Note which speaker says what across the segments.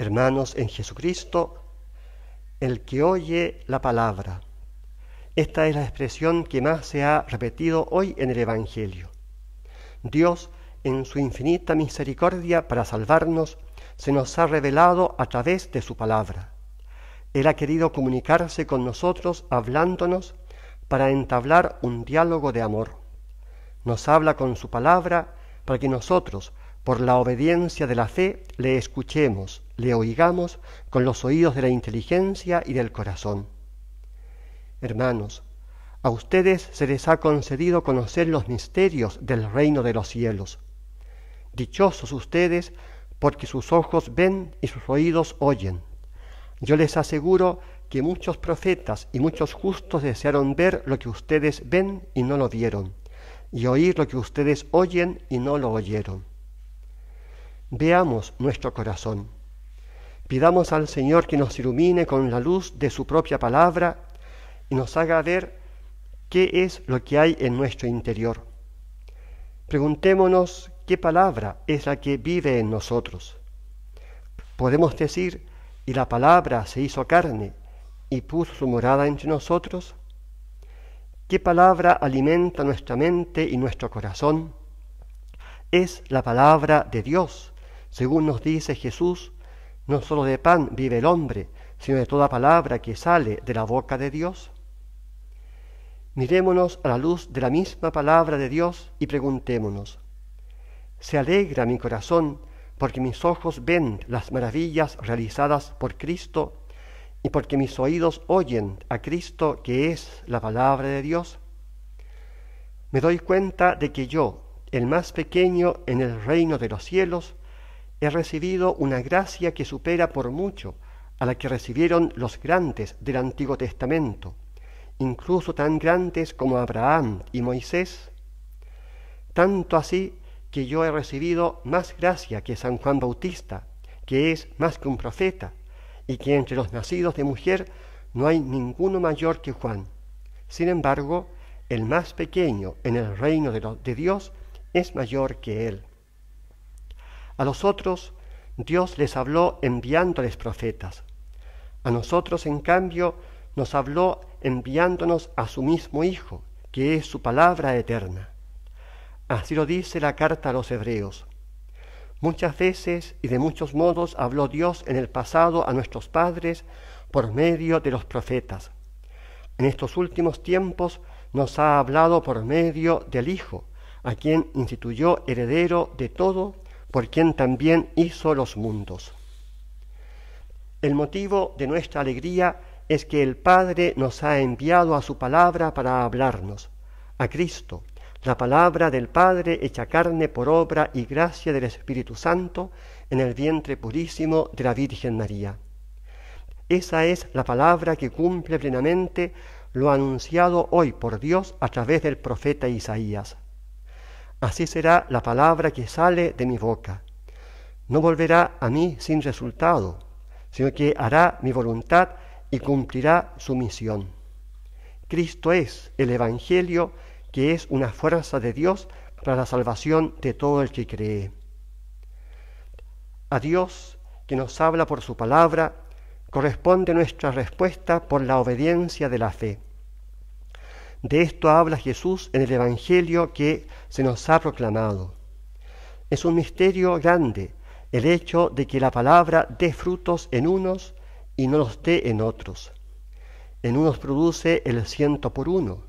Speaker 1: Hermanos en Jesucristo, el que oye la palabra. Esta es la expresión que más se ha repetido hoy en el Evangelio. Dios, en su infinita misericordia para salvarnos, se nos ha revelado a través de su palabra. Él ha querido comunicarse con nosotros hablándonos para entablar un diálogo de amor. Nos habla con su palabra para que nosotros, por la obediencia de la fe, le escuchemos, le oigamos con los oídos de la inteligencia y del corazón. Hermanos, a ustedes se les ha concedido conocer los misterios del reino de los cielos. Dichosos ustedes, porque sus ojos ven y sus oídos oyen. Yo les aseguro que muchos profetas y muchos justos desearon ver lo que ustedes ven y no lo vieron, y oír lo que ustedes oyen y no lo oyeron. Veamos nuestro corazón. Pidamos al Señor que nos ilumine con la luz de su propia palabra y nos haga ver qué es lo que hay en nuestro interior. Preguntémonos qué palabra es la que vive en nosotros. Podemos decir, y la palabra se hizo carne y puso su morada entre nosotros. ¿Qué palabra alimenta nuestra mente y nuestro corazón? Es la palabra de Dios. Según nos dice Jesús, no solo de pan vive el hombre, sino de toda palabra que sale de la boca de Dios. Mirémonos a la luz de la misma palabra de Dios y preguntémonos, ¿se alegra mi corazón porque mis ojos ven las maravillas realizadas por Cristo y porque mis oídos oyen a Cristo, que es la palabra de Dios? Me doy cuenta de que yo, el más pequeño en el reino de los cielos, he recibido una gracia que supera por mucho a la que recibieron los grandes del Antiguo Testamento, incluso tan grandes como Abraham y Moisés. Tanto así que yo he recibido más gracia que San Juan Bautista, que es más que un profeta, y que entre los nacidos de mujer no hay ninguno mayor que Juan. Sin embargo, el más pequeño en el reino de Dios es mayor que él. A los otros Dios les habló enviándoles profetas. A nosotros, en cambio, nos habló enviándonos a su mismo Hijo, que es su palabra eterna. Así lo dice la carta a los Hebreos. Muchas veces y de muchos modos habló Dios en el pasado a nuestros padres por medio de los profetas. En estos últimos tiempos nos ha hablado por medio del Hijo, a quien instituyó heredero de todo, por quien también hizo los mundos. El motivo de nuestra alegría es que el Padre nos ha enviado a su palabra para hablarnos, a Cristo, la palabra del Padre hecha carne por obra y gracia del Espíritu Santo en el vientre purísimo de la Virgen María. Esa es la palabra que cumple plenamente lo anunciado hoy por Dios a través del profeta Isaías. Así será la palabra que sale de mi boca. No volverá a mí sin resultado, sino que hará mi voluntad y cumplirá su misión. Cristo es el Evangelio, que es una fuerza de Dios para la salvación de todo el que cree. A Dios, que nos habla por su palabra, corresponde nuestra respuesta por la obediencia de la fe. De esto habla Jesús en el Evangelio que se nos ha proclamado. Es un misterio grande el hecho de que la palabra dé frutos en unos y no los dé en otros. En unos produce el 100 por 1,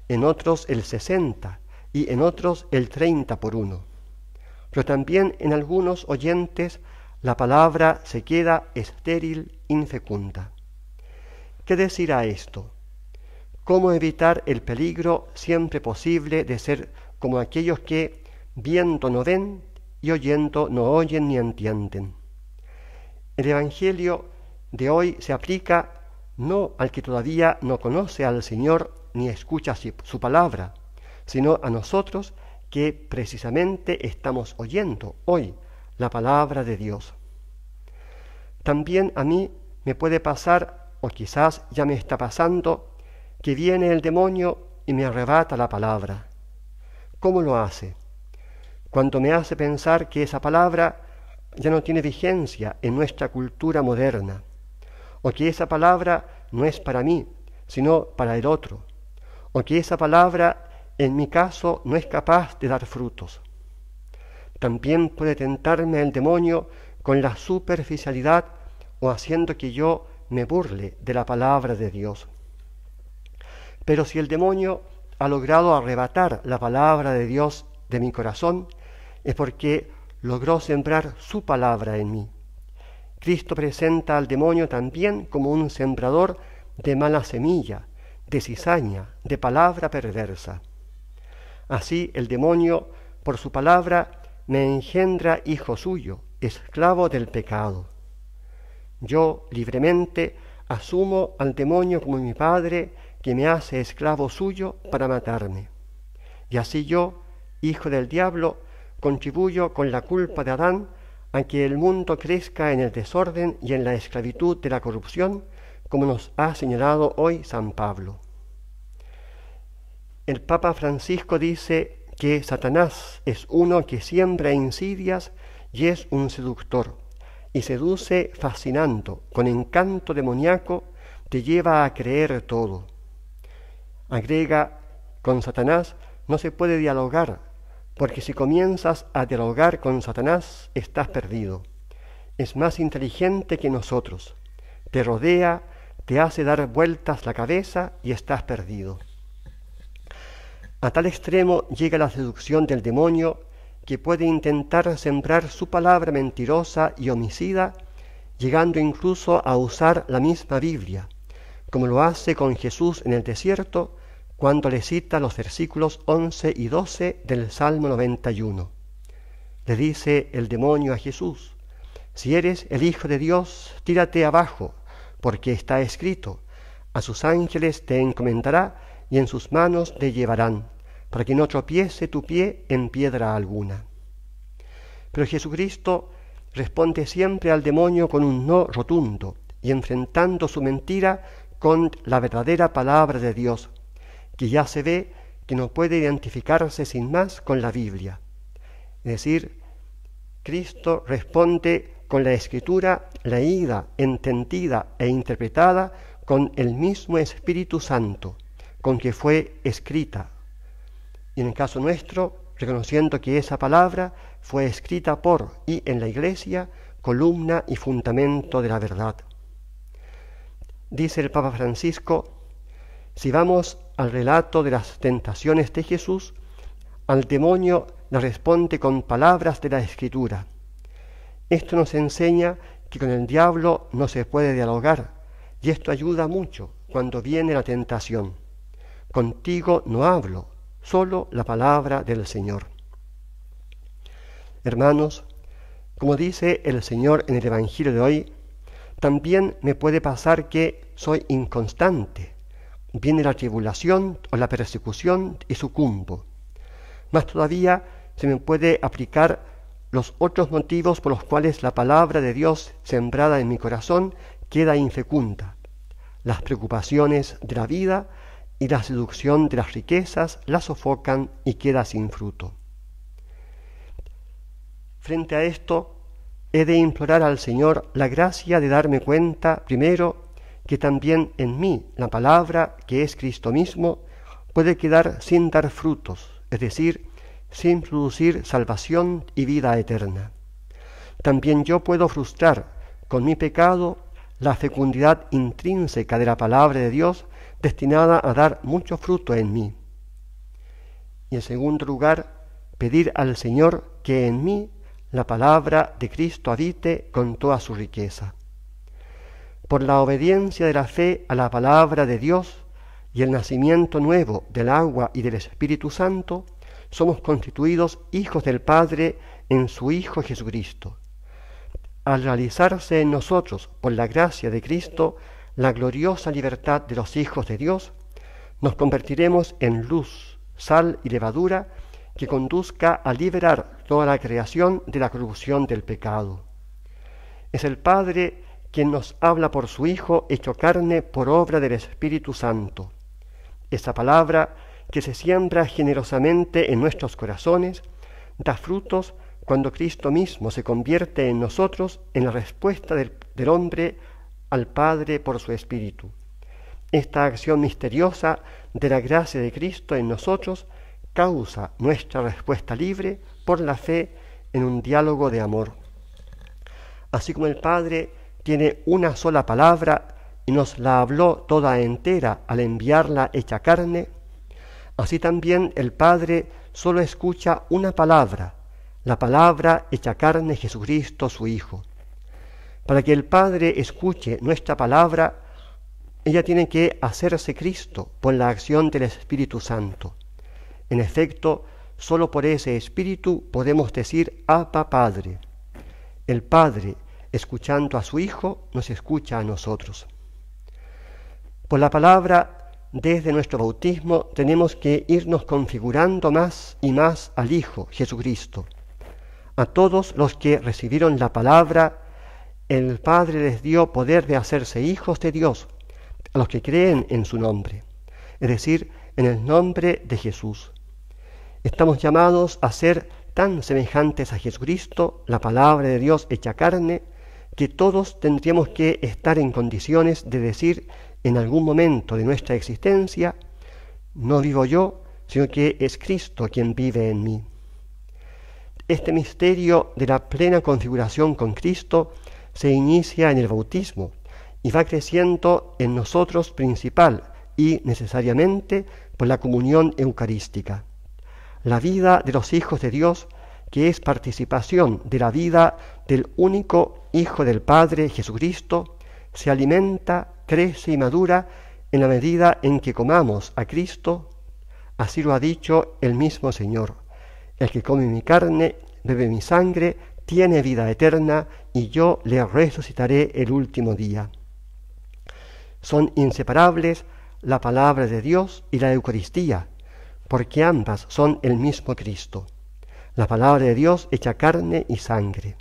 Speaker 1: en otros el 60 y en otros el 30 por 1. Pero también en algunos oyentes la palabra se queda estéril, infecunda. ¿Qué decir a esto? ¿Cómo evitar el peligro siempre posible de ser como aquellos que, viendo no ven y oyendo no oyen ni entienden? El Evangelio de hoy se aplica no al que todavía no conoce al Señor ni escucha su palabra, sino a nosotros que precisamente estamos oyendo hoy la palabra de Dios. También a mí me puede pasar, o quizás ya me está pasando, que viene el demonio y me arrebata la palabra. ¿Cómo lo hace? Cuando me hace pensar que esa palabra ya no tiene vigencia en nuestra cultura moderna, o que esa palabra no es para mí, sino para el otro, o que esa palabra en mi caso no es capaz de dar frutos. También puede tentarme el demonio con la superficialidad o haciendo que yo me burle de la palabra de Dios. Pero si el demonio ha logrado arrebatar la palabra de Dios de mi corazón, es porque logró sembrar su palabra en mí. Cristo presenta al demonio también como un sembrador de mala semilla, de cizaña, de palabra perversa. Así el demonio, por su palabra, me engendra hijo suyo, esclavo del pecado. Yo libremente asumo al demonio como mi padre, que me hace esclavo suyo para matarme. Y así yo, hijo del diablo, contribuyo con la culpa de Adán a que el mundo crezca en el desorden y en la esclavitud de la corrupción, como nos ha señalado hoy San Pablo. El Papa Francisco dice que Satanás es uno que siembra insidias y es un seductor, y seduce fascinando, con encanto demoníaco, te lleva a creer todo. Agrega, con Satanás no se puede dialogar, porque si comienzas a dialogar con Satanás, estás perdido. Es más inteligente que nosotros, te rodea, te hace dar vueltas la cabeza y estás perdido. A tal extremo llega la seducción del demonio, que puede intentar sembrar su palabra mentirosa y homicida, llegando incluso a usar la misma Biblia, como lo hace con Jesús en el desierto, cuando le cita los versículos 11 y 12 del Salmo 91. Le dice el demonio a Jesús: si eres el Hijo de Dios, tírate abajo, porque está escrito: a sus ángeles te encomendará y en sus manos te llevarán, para que no tropiece tu pie en piedra alguna. Pero Jesucristo responde siempre al demonio con un no rotundo y enfrentando su mentira con la verdadera palabra de Dios, que ya se ve que no puede identificarse sin más con la Biblia. Es decir, Cristo responde con la Escritura leída, entendida e interpretada con el mismo Espíritu Santo con que fue escrita. Y en el caso nuestro, reconociendo que esa palabra fue escrita por y en la Iglesia, columna y fundamento de la verdad. Dice el Papa Francisco: si vamos al relato de las tentaciones de Jesús, al demonio le responde con palabras de la Escritura. Esto nos enseña que con el diablo no se puede dialogar, y esto ayuda mucho cuando viene la tentación. Contigo no hablo, solo la palabra del Señor. Hermanos, como dice el Señor en el Evangelio de hoy, también me puede pasar que soy inconstante. Viene la tribulación o la persecución y sucumbo. Más todavía se me puede aplicar los otros motivos por los cuales la palabra de Dios sembrada en mi corazón queda infecunda. Las preocupaciones de la vida y la seducción de las riquezas la sofocan y queda sin fruto. Frente a esto, he de implorar al Señor la gracia de darme cuenta, primero, que también en mí la palabra, que es Cristo mismo, puede quedar sin dar frutos, es decir, sin producir salvación y vida eterna. También yo puedo frustrar con mi pecado la fecundidad intrínseca de la palabra de Dios, destinada a dar mucho fruto en mí. Y en segundo lugar, pedir al Señor que en mí la palabra de Cristo habite con toda su riqueza. Por la obediencia de la fe a la palabra de Dios y el nacimiento nuevo del agua y del Espíritu Santo, somos constituidos hijos del Padre en su Hijo Jesucristo. Al realizarse en nosotros, por la gracia de Cristo, la gloriosa libertad de los hijos de Dios, nos convertiremos en luz, sal y levadura que conduzca a liberar toda la creación de la corrupción del pecado. Es el Padre quien nos habla por su Hijo hecho carne por obra del Espíritu Santo. Esa palabra que se siembra generosamente en nuestros corazones da frutos cuando Cristo mismo se convierte en nosotros en la respuesta del hombre al Padre por su Espíritu. Esta acción misteriosa de la gracia de Cristo en nosotros causa nuestra respuesta libre por la fe en un diálogo de amor. Así como el Padre tiene una sola palabra y nos la habló toda entera al enviarla hecha carne, así también el Padre solo escucha una palabra, la palabra hecha carne, Jesucristo, su Hijo. Para que el Padre escuche nuestra palabra, ella tiene que hacerse Cristo por la acción del Espíritu Santo. En efecto, solo por ese Espíritu podemos decir Abba Padre. El Padre, escuchando a su Hijo, nos escucha a nosotros. Por la palabra, desde nuestro bautismo, tenemos que irnos configurando más y más al Hijo, Jesucristo. A todos los que recibieron la palabra, el Padre les dio poder de hacerse hijos de Dios, a los que creen en su nombre, es decir, en el nombre de Jesús. Estamos llamados a ser tan semejantes a Jesucristo, la palabra de Dios hecha carne, que todos tendríamos que estar en condiciones de decir en algún momento de nuestra existencia, no vivo yo, sino que es Cristo quien vive en mí. Este misterio de la plena configuración con Cristo se inicia en el bautismo y va creciendo en nosotros principal y necesariamente por la comunión eucarística. La vida de los hijos de Dios, que es participación de la vida del único Hijo del Padre, Jesucristo, se alimenta, crece y madura en la medida en que comamos a Cristo. Así lo ha dicho el mismo Señor: el que come mi carne, bebe mi sangre, tiene vida eterna, y yo le resucitaré el último día. Son inseparables la palabra de Dios y la Eucaristía, porque ambas son el mismo Cristo, la palabra de Dios hecha carne y sangre.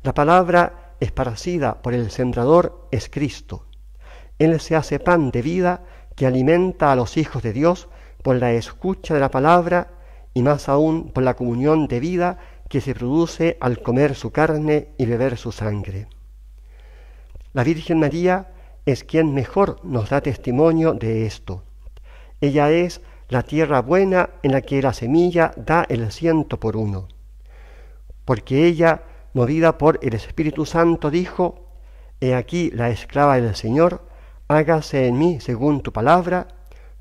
Speaker 1: La palabra esparcida por el sembrador es Cristo. Él se hace pan de vida que alimenta a los hijos de Dios por la escucha de la palabra y más aún por la comunión de vida que se produce al comer su carne y beber su sangre. La Virgen María es quien mejor nos da testimonio de esto. Ella es la tierra buena en la que la semilla da el 100%. Porque ella, movida por el Espíritu Santo, dijo: He aquí la esclava del Señor, hágase en mí según tu palabra.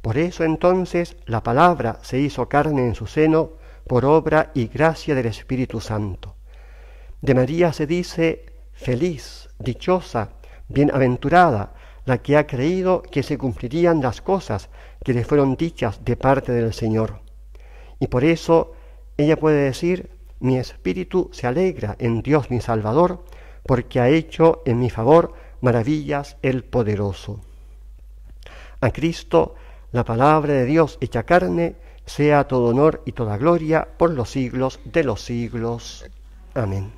Speaker 1: Por eso entonces la palabra se hizo carne en su seno por obra y gracia del Espíritu Santo. De María se dice: feliz, dichosa, bienaventurada, la que ha creído que se cumplirían las cosas que le fueron dichas de parte del Señor. Y por eso ella puede decir: mi espíritu se alegra en Dios mi Salvador, porque ha hecho en mi favor maravillas el Poderoso. A Cristo, la palabra de Dios hecha carne, sea todo honor y toda gloria por los siglos de los siglos. Amén.